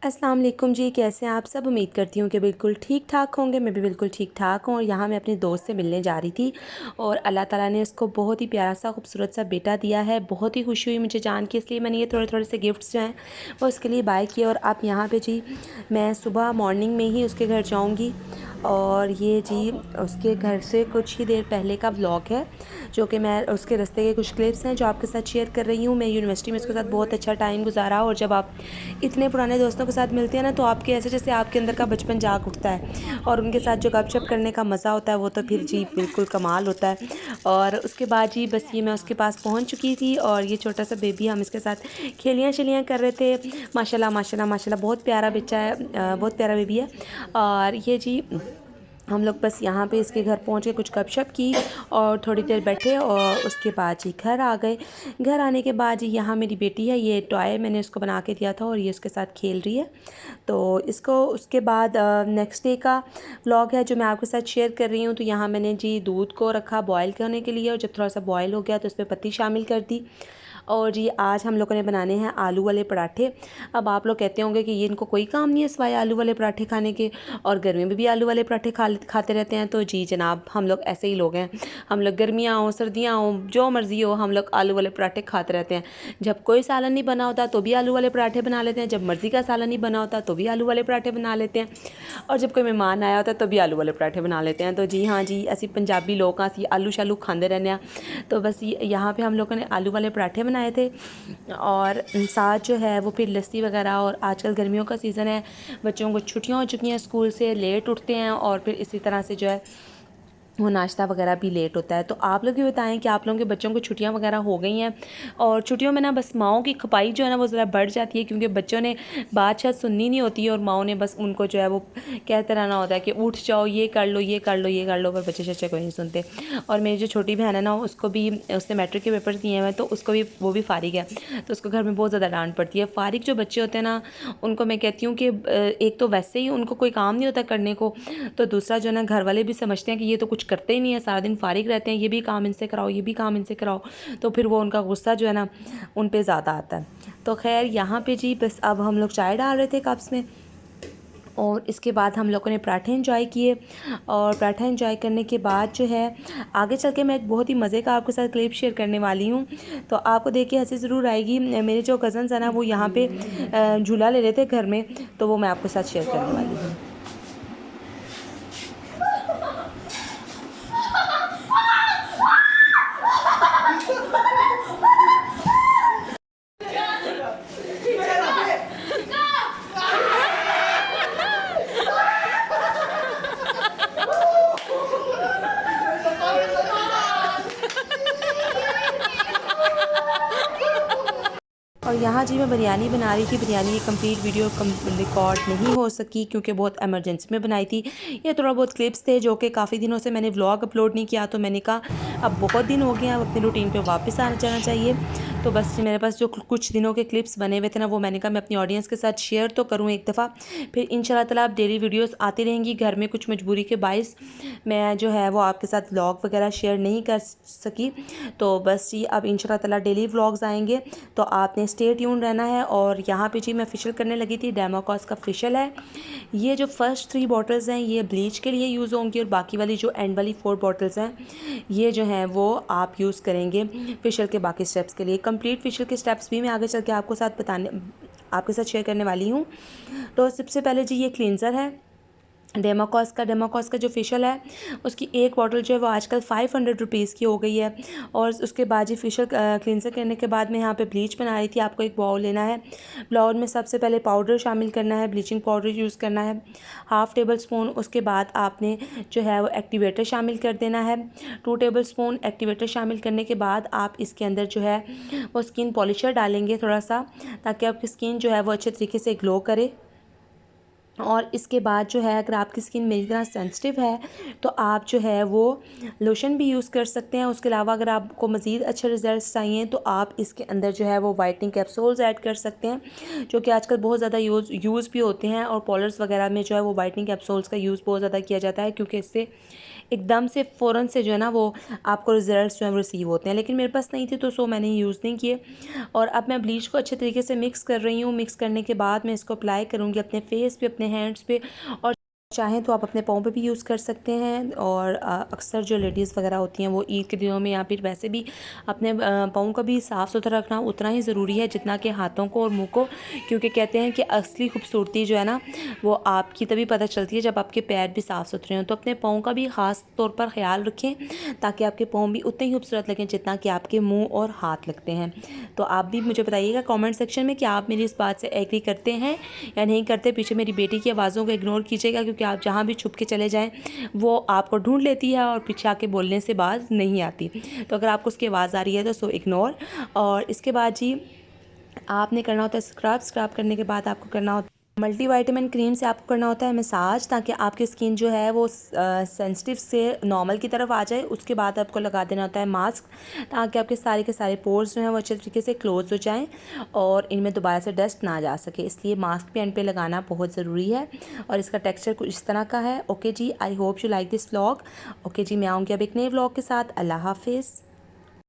अस्सलाम वालेकुम जी, कैसे हैं आप सब। उम्मीद करती हूँ कि बिल्कुल ठीक ठाक होंगे। मैं भी बिल्कुल ठीक ठाक हूँ और यहाँ मैं अपने दोस्त से मिलने जा रही थी और अल्लाह ताला ने उसको बहुत ही प्यारा सा खूबसूरत सा बेटा दिया है। बहुत ही खुशी हुई मुझे जान के, इसलिए मैंने ये थोड़े थोड़े से गिफ्ट्स जो हैं वो उसके लिए बाय किए। और आप यहाँ पे जी मैं सुबह मॉर्निंग में ही उसके घर जाऊँगी और ये जी उसके घर से कुछ ही देर पहले का व्लॉग है जो कि मैं उसके रास्ते के कुछ क्लिप्स हैं जो आपके साथ शेयर कर रही हूँ। मैं यूनिवर्सिटी में उसके साथ बहुत अच्छा टाइम गुजारा और जब आप इतने पुराने दोस्तों के साथ मिलते हैं ना तो आपके ऐसे जैसे आपके अंदर का बचपन जाग उठता है और उनके साथ जो गपशप करने का मज़ा होता है वो तो फिर जी बिल्कुल कमाल होता है। और उसके बाद जी बस ये मैं उसके पास पहुंच चुकी थी और ये छोटा सा बेबी, हम इसके साथ खेलियाँ शलियाँ कर रहे थे। माशाल्लाह माशाल्लाह माशाल्लाह बहुत प्यारा बच्चा है, बहुत प्यारा बेबी है। और ये जी हम लोग बस यहाँ पे इसके घर पहुँच के कुछ गपशप की और थोड़ी देर बैठे और उसके बाद जी घर आ गए। घर आने के बाद जी यहाँ मेरी बेटी है, ये टॉय मैंने उसको बना के दिया था और ये उसके साथ खेल रही है। तो इसको उसके बाद नेक्स्ट डे का व्लॉग है जो मैं आपके साथ शेयर कर रही हूँ। तो यहाँ मैंने जी दूध को रखा बॉयल करने के लिए और जब थोड़ा सा बॉयल हो गया तो उसमें पत्ती शामिल कर दी। और जी आज हम लोगों ने बनाने हैं आलू वाले पराठे। अब आप लोग कहते होंगे कि ये इनको कोई काम नहीं है सिवाय आलू वाले पराठे खाने के, और गर्मी में भी आलू वाले पराठे खाते रहते हैं। तो जी जनाब, हम लोग ऐसे ही लोग हैं। हम लोग गर्मियाँ हों सर्दियाँ हों जो मर्ज़ी हो, हम लोग आलू वाले पराठे खाते रहते हैं। जब कोई सालन नहीं बना होता तो भी आलू वाले पराठे बना लेते हैं, जब मर्ज़ी का सालन नहीं बना होता तो भी आलू वाले पराठे बना लेते हैं, और जब कोई मेहमान आया होता है तो भी आलू वाले पराठे बना लेते हैं। तो जी हाँ जी, ऐसी पंजाबी लोग असी आलू शालू खाते रहने हैं। तो बस यहाँ पे हम लोगों ने आलू वाले पराठे बनाए थे और साथ जो है वो फिर लस्सी वगैरह। और आजकल गर्मियों का सीज़न है, बच्चों को छुट्टियाँ हो चुकी हैं स्कूल से, लेट उठते हैं और फिर इसी तरह से जो है वो नाश्ता वगैरह भी लेट होता है। तो आप लोग भी बताएं कि आप लोगों के बच्चों को छुट्टियां वगैरह हो गई हैं। और छुट्टियों में ना बस माओं की खपाई जो है ना वो ज़रा बढ़ जाती है, क्योंकि बच्चों ने बात शायद सुननी नहीं होती है और माओं ने बस उनको जो है वो कहते रहना होता है कि उठ जाओ, ये कर लो ये कर लो ये कर लो, पर बच्चे शच्चे कोई नहीं सुनते। और मेरी जो छोटी बहन है ना उसको भी, उसने मैट्रिक के पेपर दिए हैं तो उसको भी, वो भी फारिग है, तो उसको घर में बहुत ज़्यादा डांट पड़ती है। फारिग जो बच्चे होते हैं ना उनको मैं कहती हूँ कि एक तो वैसे ही उनको कोई काम नहीं होता करने को, तो दूसरा जो है ना घर वाले भी समझते हैं कि ये तो कुछ करते ही नहीं है, सारा दिन फारिग रहते हैं, ये भी काम इनसे कराओ ये भी काम इनसे कराओ, तो फिर वो उनका गुस्सा जो है ना उन पे ज़्यादा आता है। तो खैर यहाँ पे जी बस अब हम लोग चाय डाल रहे थे कप्स में और इसके बाद हम लोगों ने पराठे एंजॉय किए। और पराठा एंजॉय करने के बाद जो है आगे चल के मैं एक बहुत ही मज़े का आपके साथ क्लिप शेयर करने वाली हूँ, तो आपको देख के हंसी ज़रूर आएगी। मेरे जो कज़न्स हैं ना वो यहाँ पे झूला ले रहे थे घर में, तो वो मैं आपके साथ शेयर करने वाली हूँ। और यहाँ जी मैं बिरयानी बना रही थी। बिरयानी की कंप्लीट वीडियो रिकॉर्ड नहीं हो सकी क्योंकि बहुत इमरजेंसी में बनाई थी। ये थोड़ा बहुत क्लिप्स थे जो कि काफ़ी दिनों से मैंने व्लॉग अपलोड नहीं किया, तो मैंने कहा अब बहुत दिन हो गए हैं, अब अपनी रूटीन पे वापस आ जाना चाहिए। तो बस मेरे पास जो कुछ दिनों के क्लिप्स बने हुए थे ना वो मैंने कहा मैं अपनी ऑडियंस के साथ शेयर तो करूँ एक दफ़ा, फिर इंशाल्लाह ताला आप डेली वीडियोज़ आती रहेंगी। घर में कुछ मजबूरी के बायस मैं जो है वो आपके साथ व्लॉग वगैरह शेयर नहीं कर सकी, तो बस जी अब इंशाल्लाह ताला डेली व्लॉग्स आएंगे, तो आपने स्टे ट्यून रहना है। और यहाँ पे जी मैं फेशियल करने लगी थी। डेमोकॉस का फेशियल है। ये जो फर्स्ट 3 बॉटल्स हैं ये ब्लीच के लिए यूज़ होंगी और बाकी वाली जो एंड वाली 4 बॉटल्स हैं ये जो हैं वो आप यूज़ करेंगे फेशियल के बाकी स्टेप्स के लिए। कंप्लीट फेशियल के स्टेप्स भी मैं आगे चल के आपके साथ शेयर करने वाली हूँ। तो सबसे पहले जी ये क्लींजर है डेमोकॉस का जो फेशियल है उसकी एक बॉटल जो है वो आजकल 500 रुपीज़ की हो गई है। और उसके बाद जी फेशियल क्लींजर करने के बाद मैं यहाँ पे ब्लीच बना रही थी। आपको एक बाउल लेना है, बाउल में सबसे पहले पाउडर शामिल करना है, ब्लीचिंग पाउडर यूज़ करना है 1/2 टेबल स्पून। उसके बाद आपने जो है वो एक्टिवेटर शामिल कर देना है 2 टेबल स्पून। एक्टिवेटर शामिल करने के बाद आप इसके अंदर जो है वो स्किन पॉलिशर डालेंगे थोड़ा सा, ताकि आपकी स्किन जो है वो अच्छे तरीके से ग्लो करे। और इसके बाद जो है अगर आपकी स्किन मेरी तरह सेंसिटिव है तो आप जो है वो लोशन भी यूज़ कर सकते हैं। उसके अलावा अगर आपको मज़ीद अच्छे रिजल्ट्स चाहिए तो आप इसके अंदर जो है वो वाइटनिंग कैप्सूल्स ऐड कर सकते हैं, जो कि आजकल बहुत ज़्यादा यूज़ भी होते हैं। और पार्लर्स वगैरह में जो है वो वाइटनिंग कैप्सूल्स का यूज़ बहुत ज़्यादा किया जाता है, क्योंकि इससे एकदम से फ़ौरन से जो है ना वो आपको रिजल्ट्स जो है वो रिसीव होते हैं। लेकिन मेरे पास नहीं थे तो सो मैंने यूज़ नहीं किए। और अब मैं ब्लीच को अच्छे तरीके से मिक्स कर रही हूँ। मिक्स करने के बाद मैं इसको अप्लाई करूँगी अपने फेस पे, अपने हैंड्स पे, और चाहें तो आप अपने पाँव पे भी यूज़ कर सकते हैं। और अक्सर जो लेडीज़ वगैरह होती हैं वो ईद के दिनों में या फिर वैसे भी अपने पाँव का भी साफ़ सुथरा रखना उतना ही ज़रूरी है जितना कि हाथों को और मुंह को, क्योंकि कहते हैं कि असली खूबसूरती जो है ना वो आपकी तभी पता चलती है जब आपके पैर भी साफ़ सुथरे हों। तो अपने पाँव का भी ख़ास तौर पर ख्याल रखें ताकि आपके पाँव भी उतने ही खूबसूरत लगें जितना कि आपके मुँह और हाथ लगते हैं। तो आप भी मुझे बताइएगा कमेंट सेक्शन में कि आप मेरी इस बात से एग्री करते हैं या नहीं करते। पीछे मेरी बेटी की आवाज़ों को इग्नोर कीजिएगा, क्योंकि आप जहाँ भी छुप के चले जाएं वो आपको ढूंढ लेती है और पीछे आके बोलने से बाज नहीं आती। तो अगर आपको उसकी आवाज़ आ रही है तो सो इग्नोर। और इसके बाद जी आपने करना होता है स्क्रब करने के बाद आपको करना होता है मल्टीविटामिन क्रीम से आपको करना होता है मसाज, ताकि आपकी स्किन जो है वो सेंसिटिव से नॉर्मल की तरफ आ जाए। उसके बाद आपको लगा देना होता है मास्क, ताकि आपके सारे के सारे पोर्स जो हैं वो अच्छे तरीके से क्लोज हो जाएं और इनमें दोबारा से डस्ट ना जा सके। इसलिए मास्क भी एंड पे लगाना बहुत ज़रूरी है। और इसका टेक्सचर कुछ इस तरह का है। ओके जी, I hope you like this vlog. Okay जी, मैं आऊँगी अब एक नए व्लॉग के साथ। अल्लाह हाफिज़।